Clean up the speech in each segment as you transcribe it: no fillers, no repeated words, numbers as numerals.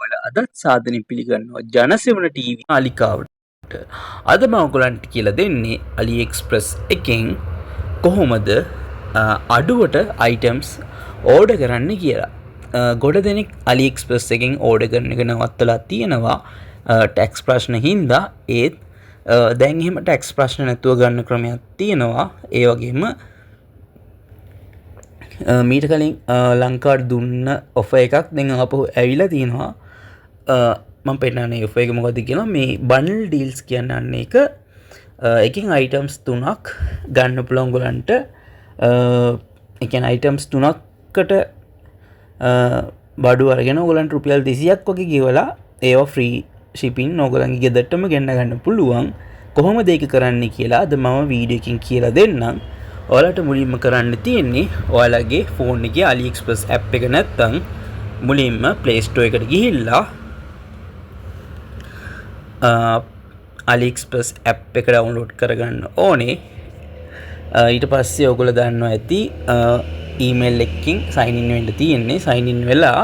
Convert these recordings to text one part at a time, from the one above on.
ඔයාලා අදත් සාදරයෙන් පිළිගන්නවා ජනසෙවණ ටීවී නාලිකාවට. අද මම ඔයගලන්ට කියලා දෙන්නේ AliExpress එකෙන් කොහොමද අඩුවට items order කරන්න කියලා. ගොඩ දෙනෙක් AliExpress එකෙන් order කරන එක නවත්තලා තියෙනවා tax ප්‍රශ්න හින්දා. ඒත් දැන් එහෙම tax ප්‍රශ්න නැතුව ගන්න ක්‍රමයක් තියෙනවා. ඒ වගේම මීට කලින් ලංකාවට දුන්න ඔෆර් එකක් දැන් ආපහු ඇවිල්ලා තියෙනවා. මම පෙන්නන්නේ ඔෆර් එක මොකද්ද කියලා. මේ බන්ඩල් ඩීල්ස් කියන්නේ එක එකකින් items 3ක් ගන්න පුළුවන් ගලන්ට. ඒ කියන්නේ items 3කට බඩු අරගෙන ඔයගලන්ට රුපියල් 200ක් වගේ ගෙවලා ඒවා ෆ්‍රී shipping ඔයගලන්ගේ ගෙදරටම ගෙන්න ගන්න පුළුවන්. කොහොමද ඒක කරන්නේ කියලා අද මම වීඩියෝ එකකින් කියලා දෙන්නම්. ඔයාලට මුලින්ම කරන්න තියෙන්නේ ඔයාලගේ ෆෝන් එකේ AliExpress app එක නැත්නම් මුලින්ම Play Store එකට ගිහිල්ලා AliExpress app එක download කරගන්න ඕනේ. ඊට පස්සේ ඔයගොල්ලෝ දන්නවා ඇති email එකකින් sign in වෙන්න තියෙන්නේ. sign in වෙලා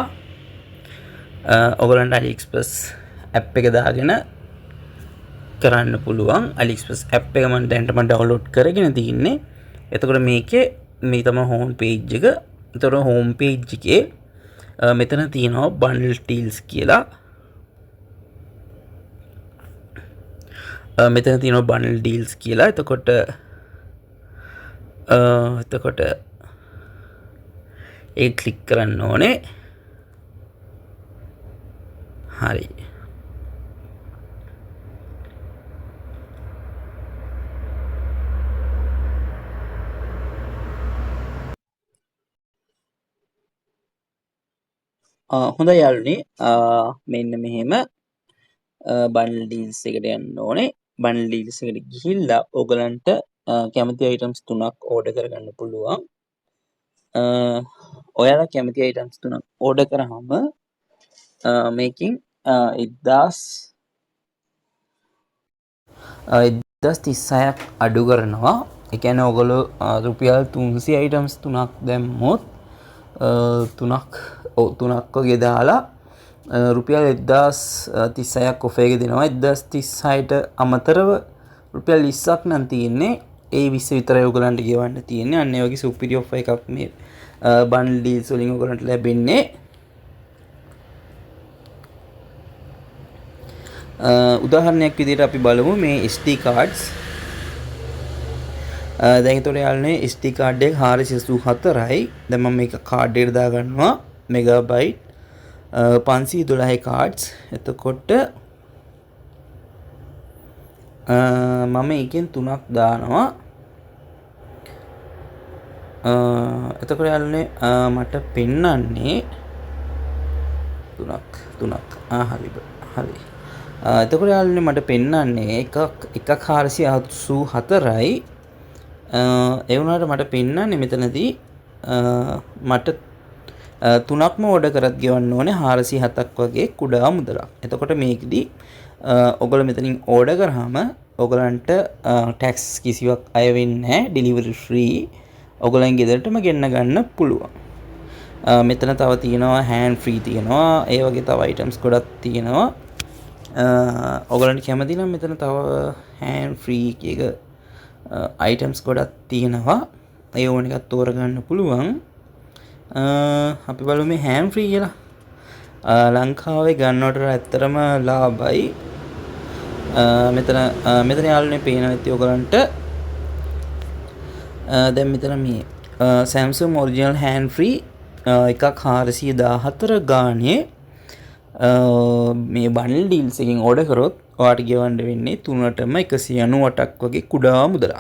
ඔයගොල්ලන්ට AliExpress app එක දාගෙන කරන්න පුළුවන්. AliExpress app එක මම දැන්ටම download කරගෙන තින්නේ. එතකොට මේකේ මේ තමයි home page එක. එතකොට home page එකේ මෙතන තියෙනවා bundle deals කියලා. මෙතන තියෙනවා bundle deals කියලා. එතකොට ඒක ක්ලික් කරන්න ඕනේ. හරි. හොඳයි යාළුවනේ. මෙන්න මෙහෙම bundle deals එකට යන්න ඕනේ. bundle deals එකට ගිහිල්ලා ඔයගලන්ට කැමති items 3ක් order කරගන්න පුළුවන්. ඔයාලා කැමති items 3ක් order කරාම මේකෙන් 1036ක් අඩු කරනවා. ඒ කියන්නේ ඔයගොල්ලෝ රුපියල් 300 items 3ක් දැම්මොත් තුනක් වගේ දාලා රුපියල් 1036ක් ඔෆර් එක දෙනවා. 1036ට අමතරව රුපියල් 20ක් නම් තියෙන්නේ. ඒ 20 විතරයි ඔයගලන්ට ගෙවන්න තියෙන්නේ. අන්න ඒ වගේ සුපිරි ඔෆර් එකක් මේ බන්ඩල් ඩීල්ස් වලින් ඔයගලන්ට ලැබෙන්නේ. උදාහරණයක් විදිහට අපි බලමු මේ SD cards. දැන් ඒතකොට යාළුවනේ SD card එක 484යි. දැන් මම මේක කාඩ් එකට දා ගන්නවා. Megabyte 512 cards. එතකොට මම එකෙන් 3ක් දානවා. එතකොට යාළුවනේ මට පෙන්නන්නේ 3ක් හරි. එතකොට යාළුවනේ මට පෙන්නන්නේ එකක් 484යි. ඒ වුණාට මට පෙන්නන්නේ මෙතනදී මට 3ක්ම ඕඩර් කරත් ගෙවන්න ඕනේ 407ක් වගේ කුඩා මුදලක්. එතකොට මේකෙදි ඔයගොල්ලෝ මෙතනින් ඕඩර් කරාම ඔයගලන්ට ටැක්ස් කිසිවක් අය වෙන්නේ නැහැ. Delivery free. ඔයගලන් ගෙදරටම ගෙන්න ගන්න පුළුවන්. මෙතන තව තියෙනවා හෑන්ඩ් ෆ්‍රී තියෙනවා. ඒ වගේ තව අයිටම්ස් ගොඩක් තියෙනවා. ඔයගලන්ට කැමති නම් මෙතන තව හෑන්ඩ් ෆ්‍රී එක items ගොඩක් තියෙනවා. ඒ ඕන එකක් තෝරගන්න පුළුවන්. අපි බලමු මේ hand free කියලා. ලංකාවේ ගන්නවට ඇත්තටම ලාභයි. මෙතන යාළුවනේ පේනවා ඇති ඔයගලන්ට. දැන් මෙතන මේ Samsung original hand free එකක් 414 ගානේ මේ bundle deals එකෙන් order කරොත් ඔයාට ගෙවන්න වෙන්නේ 3ටම 198ක් වගේ කුඩා මුදලක්.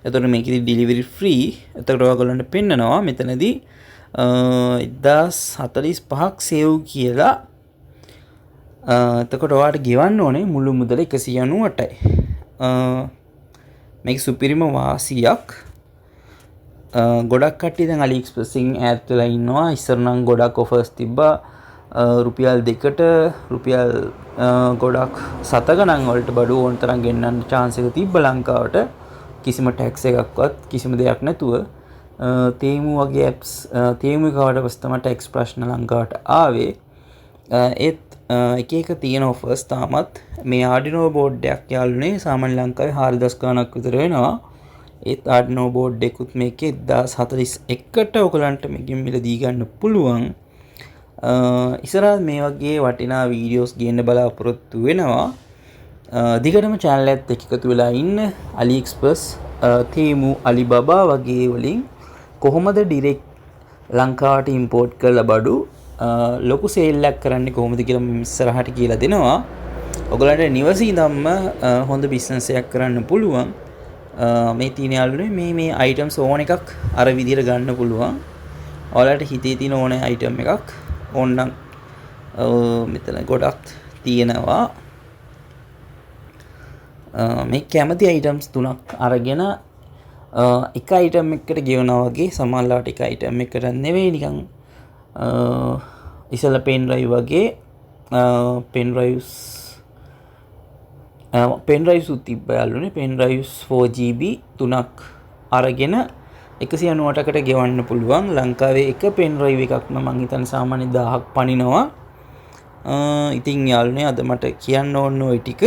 එතකොට මේකෙදි delivery free. එතකොට ඔයගොල්ලන්ට පෙන්නනවා මෙතනදී 1045ක් save කියලා. එතකොට ඔයාට ගෙවන්න ඕනේ මුළු මුදල 198යි. මේක සුපිරිම වාසියක්. ගොඩක් කට්ටිය දැන් AliExpress එකෙන් ඈත් වෙලා ඉන්නවා. ඉස්සර නම් ගොඩක් offers තිබ්බා. රුපියල් 2කට රුපියල් ගොඩක් සත ගණන් වලට බඩු ඕන තරම් ගෙන්නන්න chance එක තිබ්බ ලංකාවට. කිසිම tax එකක්වත් කිසිම දෙයක් නැතුව තේමු වගේ apps තේමු එකවට පස්සේ තමයි tax ප්‍රශ්න ලංකාවට ආවේ. ඒත් එක එක තියෙන ඔෆර්ස් තාමත් මේ ආඩිනෝ බෝඩ් එකක් යාළුවනේ සාමාන්‍ය ලංකාවේ 4000 ගණක් විතර වෙනවා. ඒත් ආඩිනෝ බෝඩ් එකකුත් මේකේ 1041ට ඔයගලන්ට මේකෙන් මිලදී ගන්න පුළුවන්. ඉස්සරහ මේ වගේ වටිනා වීඩියෝස් ගේන්න බලාපොරොත්තු වෙනවා. දිගටම channel එකත් එක්ක එකතු වෙලා ඉන්න. AliExpress, Temu, Alibaba වගේ වලින් කොහොමද ඩිරෙක්ට් ලංකාවට ඉම්පෝර්ට් කරලා බඩු ලොකු සේල් එකක් කරන්නේ කොහොමද කියලා මම ඉස්සරහට කියලා දෙනවා. ඔයගලන්ට නිවසේ ඉඳන්ම හොඳ බිස්නස් එකක් කරන්න පුළුවන්. මේ තියෙන යාළුවනේ මේ අයිටම්ස් ඕන එකක් අර විදිහට ගන්න පුළුවන්. ඔයාලට හිතේ තියෙන ඕන අයිටම් එකක් ඕනනම් මෙතන ගොඩක් තියෙනවා. මේ කැමති අයිටම්ස් 3ක් අරගෙන එක අයිටම් එකකට ගෙවනවා වගේ සමහරවිට එක අයිටම් එකකට නෙවෙයි නිකන් ඉස්සෙල්ලා පෙන් ඩ්‍රයිව් වගේ පෙන් ඩ්‍රයිව්ස් උත් තිබ්බා යාළුවනේ. පෙන් ඩ්‍රයිව්ස් 4GB 3ක් අරගෙන 198කට ගෙවන්න පුළුවන්. ලංකාවේ එක පෙන් ඩ්‍රයිව් එකක්ම මං හිතන්නේ සාමාන්‍ය 1000ක් පනිනවා. ඉතින් යාළුවනේ අද මට කියන්න ඕන ওই ටික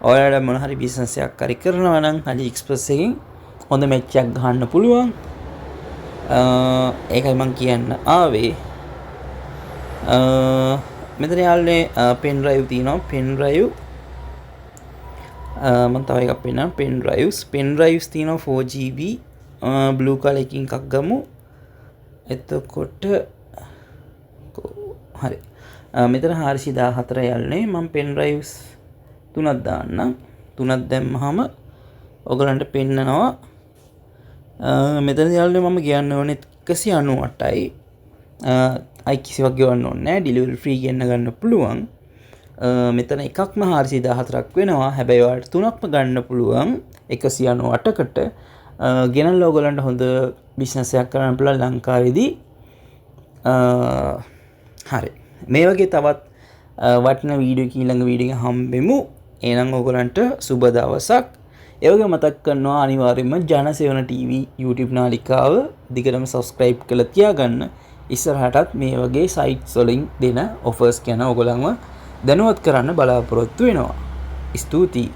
ඔයාලට මොන හරි බිස්නස් එකක් හරි කරනවා නම් AliExpress එකෙන් හොඳ මැච් එකක් ගන්න පුළුවන්. ඒකයි මම කියන්න ආවේ. මෙතන යාළුවනේ පෙන් ඩ්‍රයිව් තියෙනවා. පෙන් ඩ්‍රයිව් මම තව එකක් පෙන්නනවා. පෙන් ඩ්‍රයිව්ස් තියෙනවා 4GB බ්ලූ කලර් එකකින් එකක් ගමු. එතකොට හරි මෙතන 414 යාළුවනේ මම පෙන් ඩ්‍රයිව්ස් 3ක් දාන්නම්. 3ක් දැම්මහම ඔයගලන්ට පෙන්නනවා. මෙතන යාළුවනේ මම කියන්න ඕනේ 198යි. අයි කිසිවක් ගෙවන්න ඕනේ නැහැ. ඩෙලිවරි ෆ්‍රී ගන්න පුළුවන්. මෙතන එකක්ම 414ක් වෙනවා. හැබැයි ඔයාලට 3ක්ම ගන්න පුළුවන් 198කට. ගෙනල්ලා ඔයගලන්ට හොඳ බිස්නස් එකක් කරන්න පුළුවන් ලංකාවේදී. හරි. මේ වගේ තවත් වටිනා වීඩියෝ කින් ළඟ වීඩියෝ එක හම්බෙමු. එහෙනම් ඔයගලන්ට සුබ දවසක්. ඒ වගේ මතක් කරනවා අනිවාර්යයෙන්ම ජනසේවන TV YouTube නාලිකාව දිගටම subscribe කරලා තියාගන්න. ඉස්සරහටත් මේ වගේ sites වලින් දෙන offers ගැන ඔයගලන්ව දැනුවත් කරන්න බලාපොරොත්තු වෙනවා. ස්තුතියි.